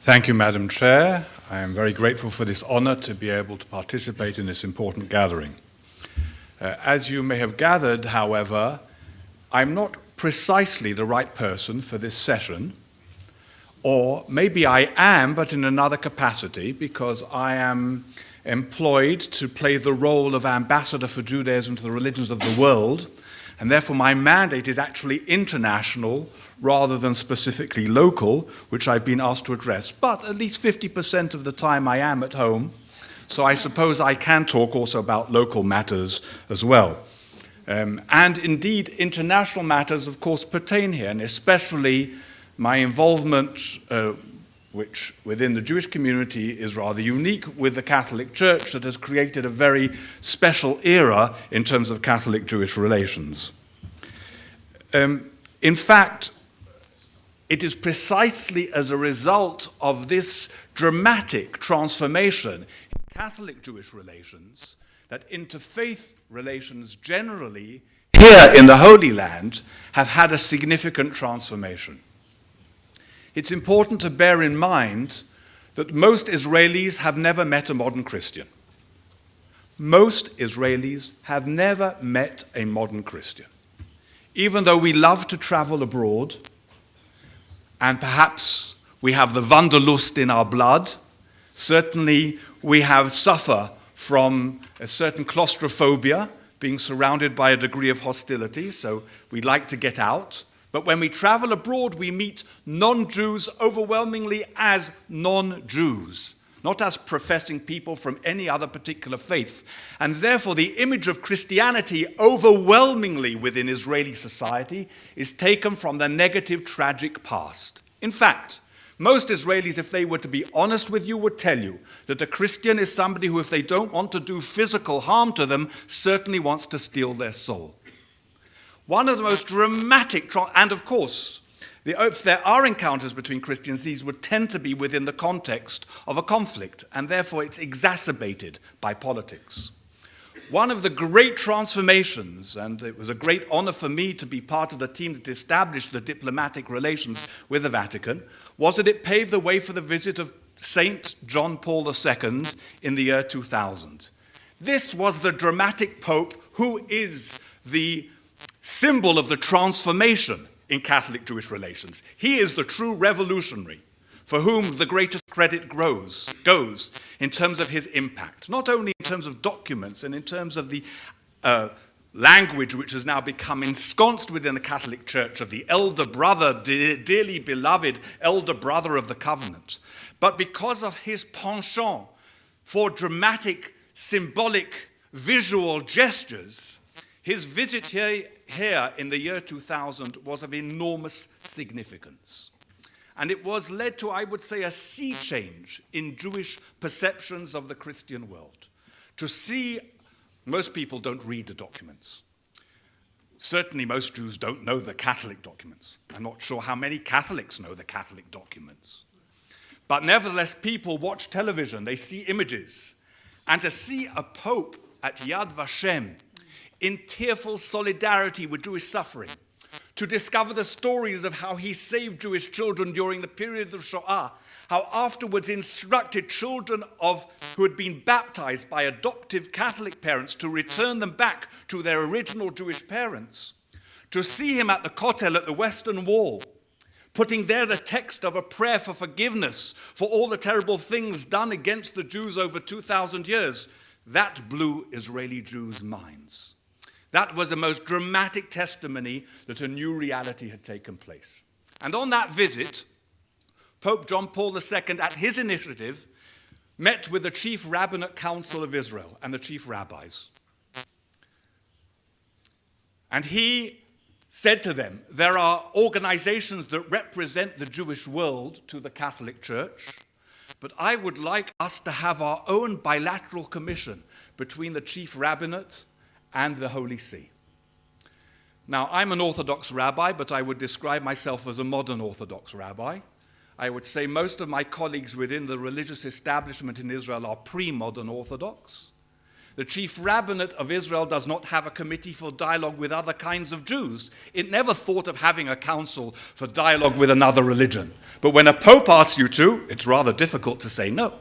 Thank you, Madam Chair. I am very grateful for this honor to be able to participate in this important gathering. As you may have gathered, however, I'm not precisely the right person for this session, or maybe I am, but in another capacity, because I am employed to play the role of ambassador for Judaism to the religions of the world, and therefore my mandate is actually international rather than specifically local, which I've been asked to address. But at least 50% of the time I am at home, so I suppose I can talk also about local matters as well. And indeed, international matters, of course, pertain here, and especially my involvement, which within the Jewish community is rather unique with the Catholic Church, that has created a very special era in terms of Catholic-Jewish relations. In fact, it is precisely as a result of this dramatic transformation in Catholic-Jewish relations that interfaith relations generally here in the Holy Land have had a significant transformation. It's important to bear in mind that most Israelis have never met a modern Christian. Most Israelis have never met a modern Christian. Even though we love to travel abroad, and perhaps we have the Wanderlust in our blood, certainly we have suffer from a certain claustrophobia, being surrounded by a degree of hostility, so we like to get out. But when we travel abroad, we meet non-Jews overwhelmingly as non-Jews, not as professing people from any other particular faith. And therefore, the image of Christianity overwhelmingly within Israeli society is taken from the negative, tragic past. In fact, most Israelis, if they were to be honest with you, would tell you that a Christian is somebody who, if they don't want to do physical harm to them, certainly wants to steal their soul. One of the most dramatic, and of course, if there are encounters between Christians, these would tend to be within the context of a conflict, and therefore it's exacerbated by politics. One of the great transformations, and it was a great honor for me to be part of the team that established the diplomatic relations with the Vatican, was that it paved the way for the visit of Saint John Paul II in the year 2000. This was the dramatic Pope who is the symbol of the transformation in Catholic-Jewish relations. He is the true revolutionary for whom the greatest credit goes in terms of his impact, not only in terms of documents and in terms of the language which has now become ensconced within the Catholic Church of the elder brother, dearly beloved elder brother of the covenant, but because of his penchant for dramatic, symbolic, visual gestures. His visit here in the year 2000 was of enormous significance. And it was led to, I would say, a sea change in Jewish perceptions of the Christian world. To see, most people don't read the documents. Certainly most Jews don't know the Catholic documents. I'm not sure how many Catholics know the Catholic documents. But nevertheless, people watch television, they see images. And to see a pope at Yad Vashem in tearful solidarity with Jewish suffering, to discover the stories of how he saved Jewish children during the period of Shoah, how afterwards instructed children who had been baptized by adoptive Catholic parents to return them back to their original Jewish parents, to see him at the Kotel at the Western Wall, putting there the text of a prayer for forgiveness for all the terrible things done against the Jews over 2,000 years, that blew Israeli Jews' minds. That was the most dramatic testimony that a new reality had taken place. And on that visit, Pope John Paul II, at his initiative, met with the Chief Rabbinate Council of Israel and the chief rabbis. And he said to them, there are organizations that represent the Jewish world to the Catholic Church, but I would like us to have our own bilateral commission between the Chief Rabbinate and the Holy See. Now, I'm an Orthodox rabbi, but I would describe myself as a modern Orthodox rabbi. I would say most of my colleagues within the religious establishment in Israel are pre-modern Orthodox. The chief rabbinate of Israel does not have a committee for dialogue with other kinds of Jews. It never thought of having a council for dialogue with another religion. But when a pope asks you to, it's rather difficult to say no.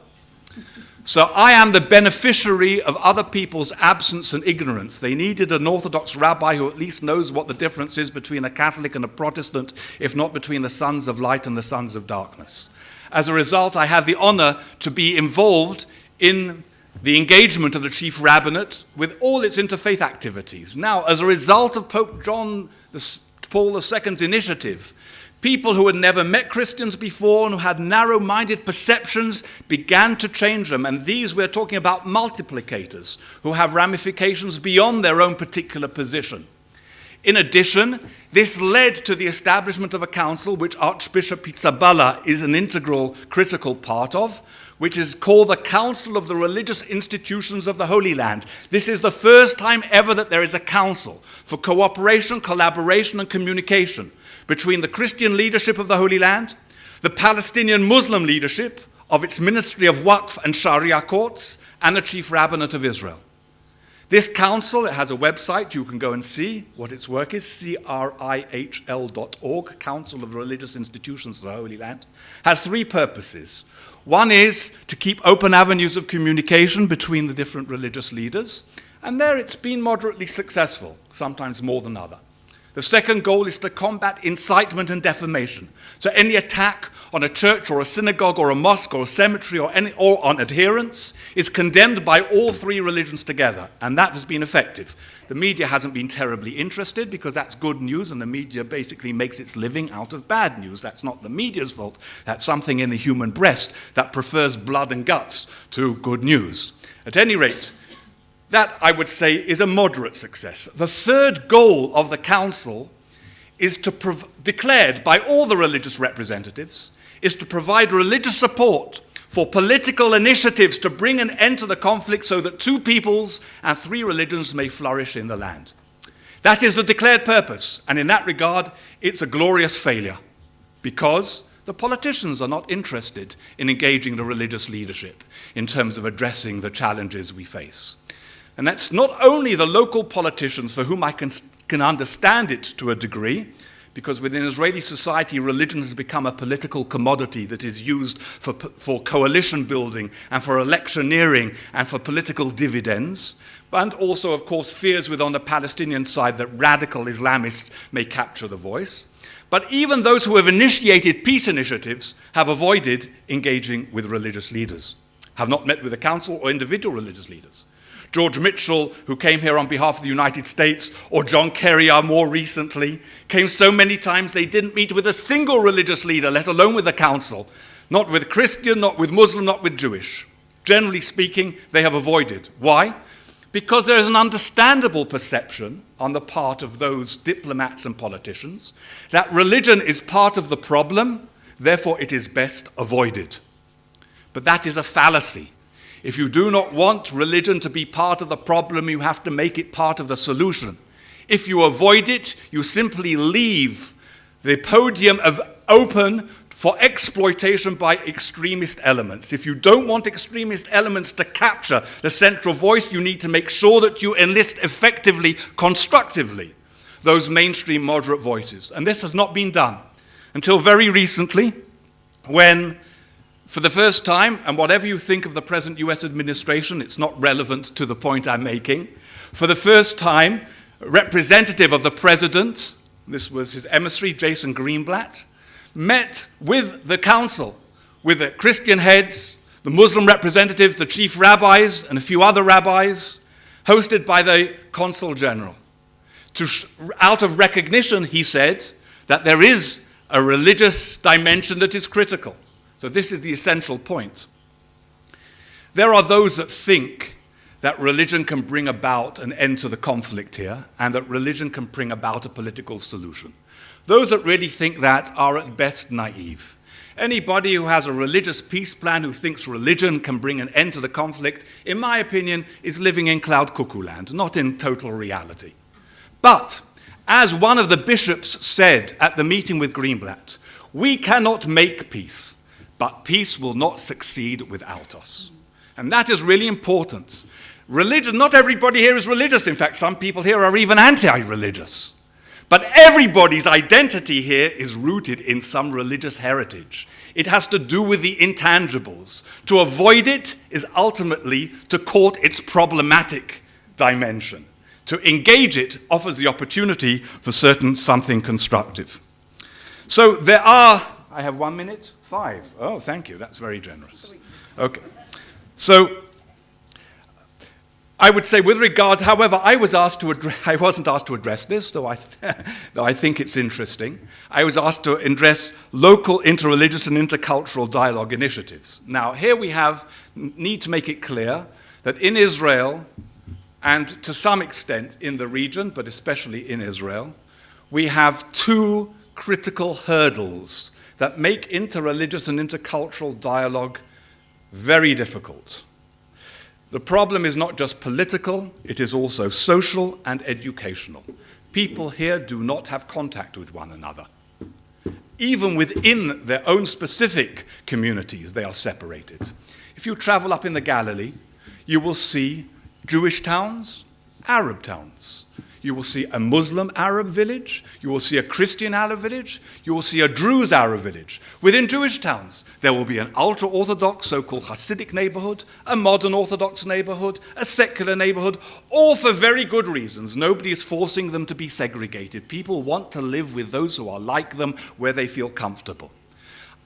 So I am the beneficiary of other people's absence and ignorance. They needed an Orthodox rabbi who at least knows what the difference is between a Catholic and a Protestant, if not between the sons of light and the sons of darkness. As a result, I have the honor to be involved in the engagement of the chief rabbinate with all its interfaith activities. Now, as a result of Pope John Paul II's initiative, people who had never met Christians before and who had narrow-minded perceptions began to change them. And these, we're talking about multiplicators who have ramifications beyond their own particular position. In addition, this led to the establishment of a council, which Archbishop Pizzaballa is an integral, critical part of, which is called the Council of the Religious Institutions of the Holy Land. This is the first time ever that there is a council for cooperation, collaboration, and communication between the Christian leadership of the Holy Land, the Palestinian Muslim leadership of its Ministry of Waqf and Sharia courts, and the Chief Rabbinate of Israel. This council, it has a website, you can go and see what its work is, crihl.org, Council of Religious Institutions of the Holy Land, has three purposes. One is to keep open avenues of communication between the different religious leaders, and there it's been moderately successful, sometimes more than other. The second goal is to combat incitement and defamation. So any attack on a church or a synagogue or a mosque or a cemetery or on adherents is condemned by all three religions together, and that has been effective. The media hasn't been terribly interested because that's good news, and the media basically makes its living out of bad news. That's not the media's fault. That's something in the human breast that prefers blood and guts to good news. At any rate, that, I would say, is a moderate success. The third goal of the council is declared by all the religious representatives, is to provide religious support for political initiatives to bring an end to the conflict so that two peoples and three religions may flourish in the land. That is the declared purpose, and in that regard, it's a glorious failure, because the politicians are not interested in engaging the religious leadership in terms of addressing the challenges we face. And that's not only the local politicians, for whom I can understand it to a degree, because within Israeli society, religion has become a political commodity that is used for coalition building and for electioneering and for political dividends, and also, of course, fears on the Palestinian side that radical Islamists may capture the voice. But even those who have initiated peace initiatives have avoided engaging with religious leaders, have not met with the council or individual religious leaders. George Mitchell, who came here on behalf of the United States, or John Kerry more recently, came so many times they didn't meet with a single religious leader, let alone with the council. Not with Christian, not with Muslim, not with Jewish. Generally speaking, they have avoided. Why? Because there is an understandable perception on the part of those diplomats and politicians that religion is part of the problem, therefore it is best avoided. But that is a fallacy. If you do not want religion to be part of the problem, you have to make it part of the solution. If you avoid it, you simply leave the podium open for exploitation by extremist elements. If you don't want extremist elements to capture the central voice, you need to make sure that you enlist effectively, constructively, those mainstream moderate voices. And this has not been done until very recently, when for the first time, and whatever you think of the present US administration, it's not relevant to the point I'm making. For the first time, a representative of the president, this was his emissary, Jason Greenblatt, met with the council, with the Christian heads, the Muslim representatives, the chief rabbis, and a few other rabbis, hosted by the consul general. Out of recognition, he said, that there is a religious dimension that is critical. So this is the essential point. There are those that think that religion can bring about an end to the conflict here, and that religion can bring about a political solution. Those that really think that are at best naive. Anybody who has a religious peace plan, who thinks religion can bring an end to the conflict, in my opinion, is living in cloud cuckoo land, not in total reality. But, as one of the bishops said at the meeting with Greenblatt, we cannot make peace, but peace will not succeed without us. And that is really important. Religion, not everybody here is religious. In fact, some people here are even anti-religious. But everybody's identity here is rooted in some religious heritage. It has to do with the intangibles. To avoid it is ultimately to court its problematic dimension. To engage it offers the opportunity for something constructive. So there are, I have 1 minute? 5. Oh, thank you, that's very generous. Okay, so I would say with regard, however, I wasn't asked to address this, though I think it's interesting. I was asked to address local interreligious and intercultural dialogue initiatives. Now, here we need to make it clear that in Israel, and to some extent in the region, but especially in Israel, we have 2 critical hurdles that make interreligious and intercultural dialogue very difficult. The problem is not just political, it is also social and educational. People here do not have contact with one another. Even within their own specific communities, they are separated. If you travel up in the Galilee, you will see Jewish towns, Arab towns. You will see a Muslim Arab village. You will see a Christian Arab village. You will see a Druze Arab village. Within Jewish towns, there will be an ultra-Orthodox, so-called Hasidic neighborhood, a modern Orthodox neighborhood, a secular neighborhood, all for very good reasons. Nobody is forcing them to be segregated. People want to live with those who are like them where they feel comfortable.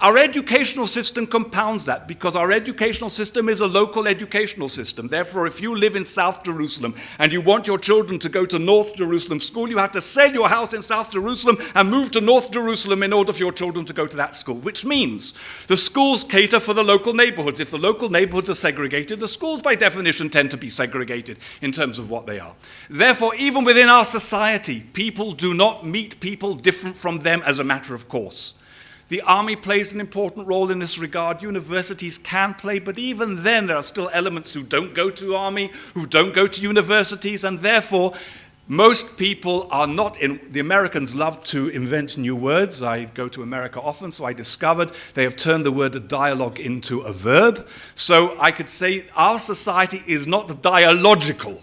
Our educational system compounds that because our educational system is a local educational system. Therefore, if you live in South Jerusalem and you want your children to go to North Jerusalem school, you have to sell your house in South Jerusalem and move to North Jerusalem in order for your children to go to that school, which means the schools cater for the local neighborhoods. If the local neighborhoods are segregated, the schools by definition tend to be segregated in terms of what they are. Therefore, even within our society, people do not meet people different from them as a matter of course. The army plays an important role in this regard. Universities can play, but even then there are still elements who don't go to army, who don't go to universities, and therefore most people are not in. The Americans love to invent new words. I go to America often, so I discovered they have turned the word dialogue into a verb. So I could say our society is not dialogical.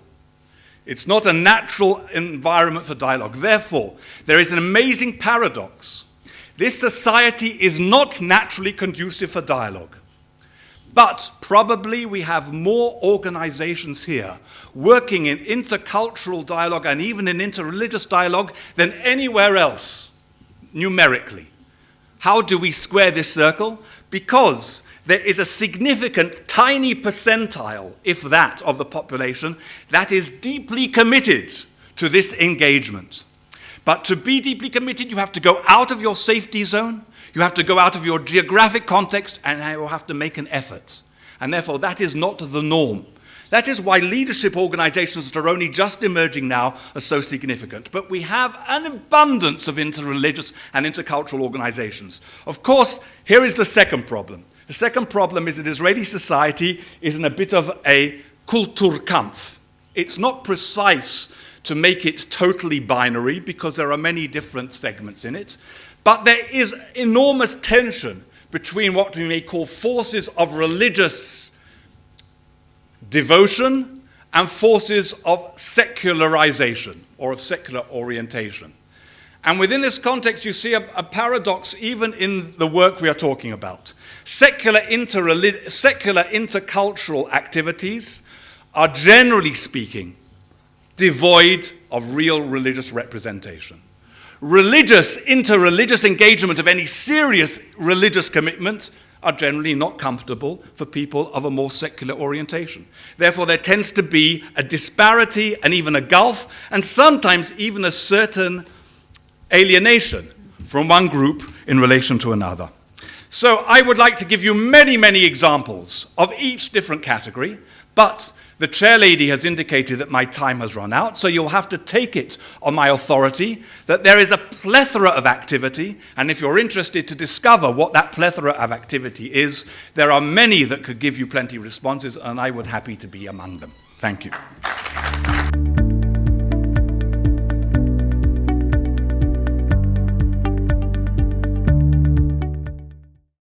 It's not a natural environment for dialogue. Therefore, there is an amazing paradox. This society is not naturally conducive for dialogue. But probably we have more organizations here working in intercultural dialogue and even in interreligious dialogue than anywhere else, numerically. How do we square this circle? Because there is a significant tiny percentile, if that, of the population that is deeply committed to this engagement. But to be deeply committed, you have to go out of your safety zone, you have to go out of your geographic context, and you have to make an effort. And therefore, that is not the norm. That is why leadership organizations that are only just emerging now are so significant. But we have an abundance of interreligious and intercultural organizations. Of course, here is the second problem. The second problem is that Israeli society is in a bit of a Kulturkampf. It's not precise to make it totally binary because there are many different segments in it. But there is enormous tension between what we may call forces of religious devotion and forces of secularization or of secular orientation. And within this context, you see a paradox even in the work we are talking about. Secular intercultural activities are generally speaking devoid of real religious representation. Interreligious engagement of any serious religious commitment are generally not comfortable for people of a more secular orientation. Therefore, there tends to be a disparity and even a gulf, and sometimes even a certain alienation from one group in relation to another. So I would like to give you many, many examples of each different category, but the chairlady has indicated that my time has run out, so you'll have to take it on my authority that there is a plethora of activity, and if you're interested to discover what that plethora of activity is, there are many that could give you plenty of responses, and I would be happy to be among them. Thank you.